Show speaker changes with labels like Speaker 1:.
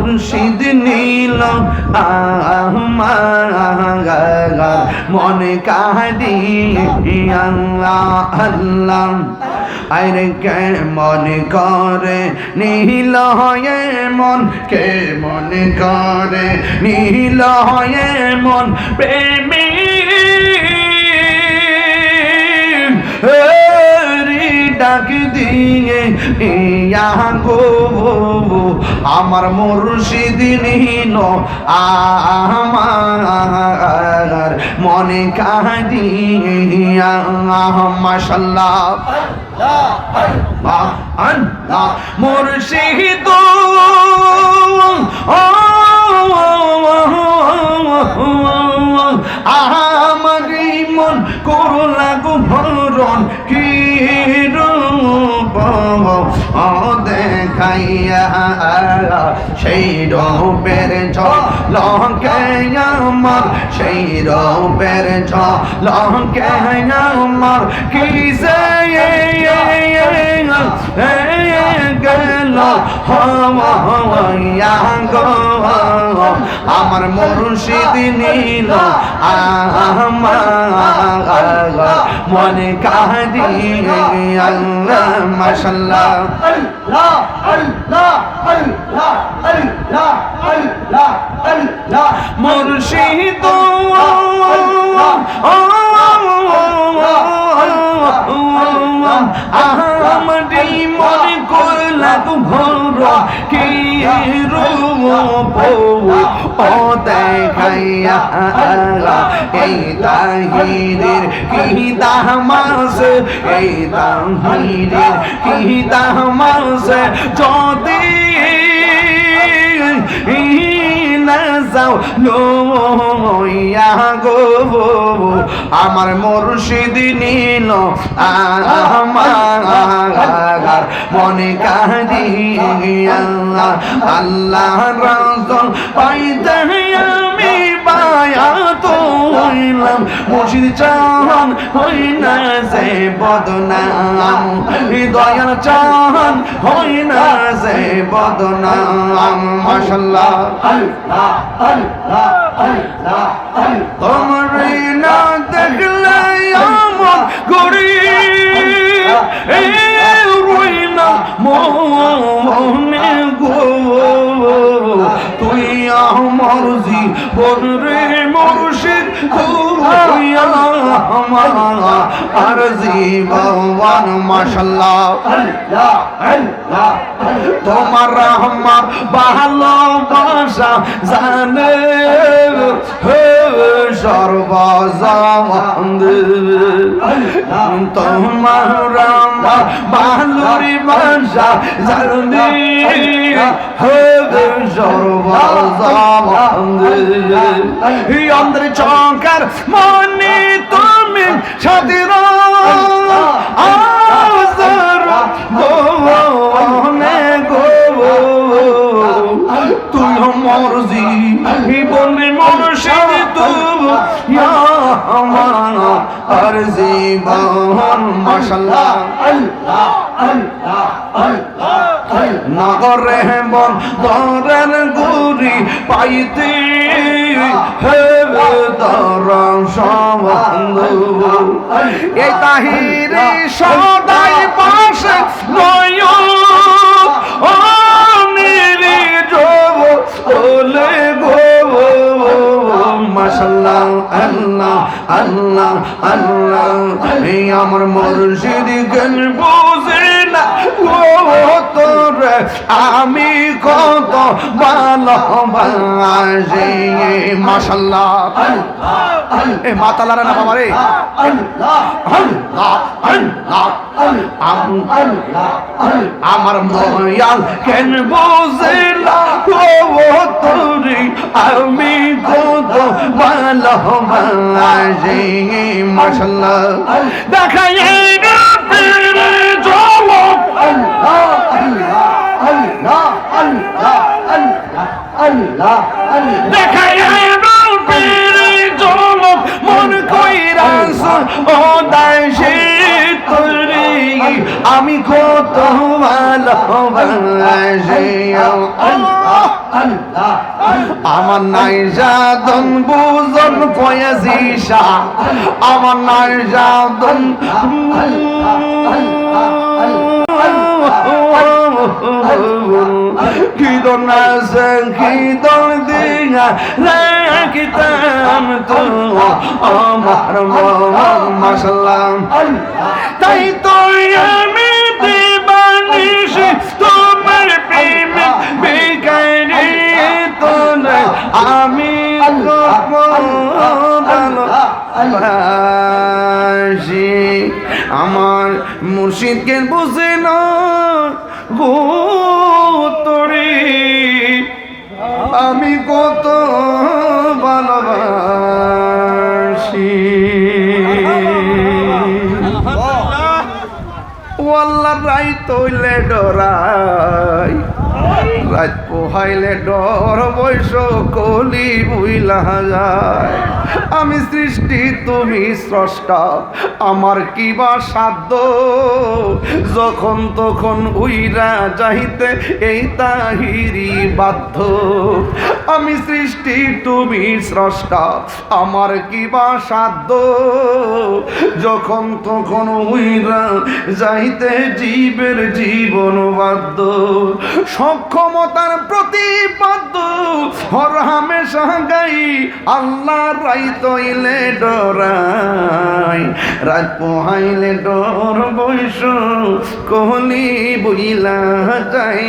Speaker 1: মুর্শিদ নীল আমার মনে কাঁদিয়া আল্লাহ আরে কে মনে করে নীল মন কে মনে করে নীল মন প্রেমী ডাক দিয়ে ইয়া গো আমার মুর্শিদ নীল আমার মনে কাঁদিয়া মাশাআল্লাহ আল্লাহ মুর্শিদ আমারি মন করলা গো ভরণ কি রূপ দেখাইয়া সেই রূপের ঝলকে আমার সেই রূপের ঝলকে আমার কি যে গেল হওয়া গো আমার মুর্শিদ নীল আমার মনে কাঁদিয়া মাশাআল্লাহ আল্লাহ আল্লাহ আল্লাহ আল্লাহ আল্লাহ আল্লাহ মুর্শিদ আমারি মনে করলা তু ভর কি রূপ ও দেখাইয়া এই তাহিরের কি দামাস এই তাহিরের কি দামাস যদি যাও লইয়া গো আমার মুর্শিদ নীল আমার মনে কাঁদিয়া আল্লাহ রাসূল পাইতে আমি বায়াত হইলাম মুর্শিদ চাহান হই না যে বদনাম হৃদয়ের চাহান হই না যে বদনাম মাশাআল্লাহ আল্লাহ আল্লাহ আল্লাহ তোমার না দেখলে আমার গরি রই না মনে গো তুই আমার জীবন রে মুর্শিদ তুই আমার আর জীবন মাশাআল্লাহ আল্লাহ আল্লাহ তোমার আমার ভালোবাসা জানে সর্বজমান তোমার আমার ভালোরি বাসা জানে সর্বজমান অন্তর চঙ্কার মনে তুমি সাথীর তুই আমার জীবন মুর্শিদ তুই আমার আর জীবন মাশাআল্লাহ আল্লাহ আল্লাহ আল্লাহ নগরে বন দরের গুরি পাইতে হে দরম বন্ধু এই তাহিরে সদাই পাশে নয় ও নিরি জব ওলে গো মাশাআল্লাহ আল্লাহ আল্লাহ আল্লাহ এই আমার মুর্শিদ জ্ঞান বুঝে না ও তোরে আমি কত ভালোবাসি মাশাআল্লাহ এ মাতালারা না বাবা রে আল্লাহ আল্লাহ আল্লাহ আমার ময়াল কেন বুঝে না ও তোরে আমি কত ভালোবাসি মাশাআল্লাহ দেখাই রে জলক আল্লাহ আল্লাহ আল্লাহ আল্লাহ আল্লাহ আল্লাহ দেখাই রে জলক মন কইরাস ও দাসে তোরে আমি কত ভালোবাসি আল্লাহ আল্লাহ
Speaker 2: আমার নাই জাদন বুজন ফয়েজি শাহ আমার নাই জাদন কি দন আছে কি দন দিয়া রাখিতাম তো আমার মন মাশাআল্লাহ তাই তো আমি দিবানিশি তোমার প্রেমে বেকারি তো না আমি ভালোবাসি আমার মুর্শিদকে বুঝে না গো তোরে আমি কত ভালোবাসি ওয়াল্লাহ রাইত হইলে ডরাই রাত পোহাইলে ডর বৈশ কলি বুইলা যায় আমি সৃষ্টি তুমি স্রষ্টা আমার কিবা সাধ্য যখন তখন উইরা যাইতে এই তাহিরি বাধ্য আমি সৃষ্টি তুমি স্রষ্টা আমার কিবা সাধ্য যখন তখন উইরা যাইতে জীবের জীবন বাধ্য সক্ষমতার প্রতিপাদ্য হর হামেশা গাই আল্লাহ রাইত হইলে ডরাই রাত পোহাইলে ডর বৈশ কহলি বইলা যাই